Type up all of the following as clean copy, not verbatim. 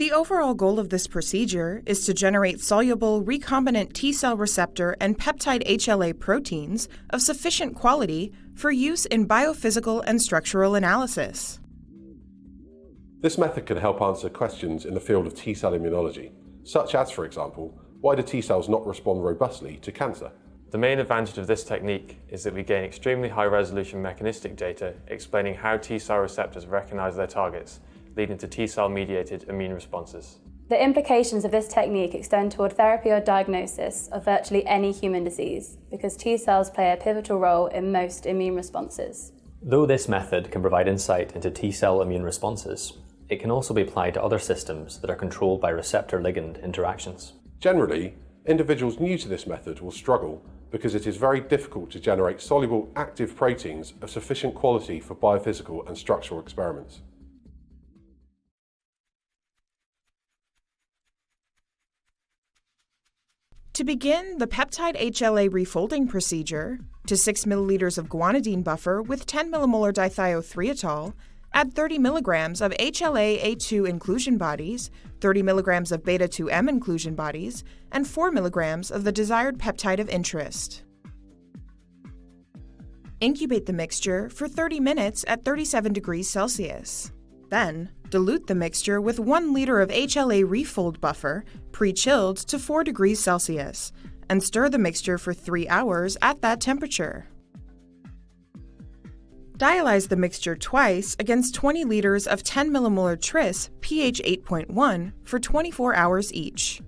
The overall goal of this procedure is to generate soluble recombinant T-cell receptor and peptide HLA proteins of sufficient quality for use in biophysical and structural analysis. This method can help answer questions in the field of T-cell immunology, such as, for example, why do T-cells not respond robustly to cancer? The main advantage of this technique is that we gain extremely high-resolution mechanistic data explaining how T-cell receptors recognize their targets, leading to T-cell-mediated immune responses. The implications of this technique extend toward therapy or diagnosis of virtually any human disease, because T-cells play a pivotal role in most immune responses. Though this method can provide insight into T-cell immune responses, it can also be applied to other systems that are controlled by receptor-ligand interactions. Generally, individuals new to this method will struggle because it is very difficult to generate soluble active proteins of sufficient quality for biophysical and structural experiments. To begin the peptide HLA refolding procedure, to 6 milliliters of guanidine buffer with 10 millimolar dithiothreatol, add 30 milligrams of HLA-A2 inclusion bodies, 30 milligrams of beta-2M inclusion bodies, and 4 milligrams of the desired peptide of interest. Incubate the mixture for 30 minutes at 37 degrees Celsius. Then, dilute the mixture with 1 liter of HLA refold buffer, pre-chilled to 4 degrees Celsius, and stir the mixture for 3 hours at that temperature. Dialyze the mixture twice against 20 liters of 10 millimolar tris, pH 8.1, for 24 hours each.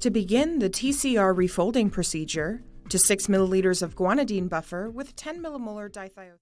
To begin the TCR refolding procedure, to 6 milliliters of guanidine buffer with 10 millimolar dithiothreatol.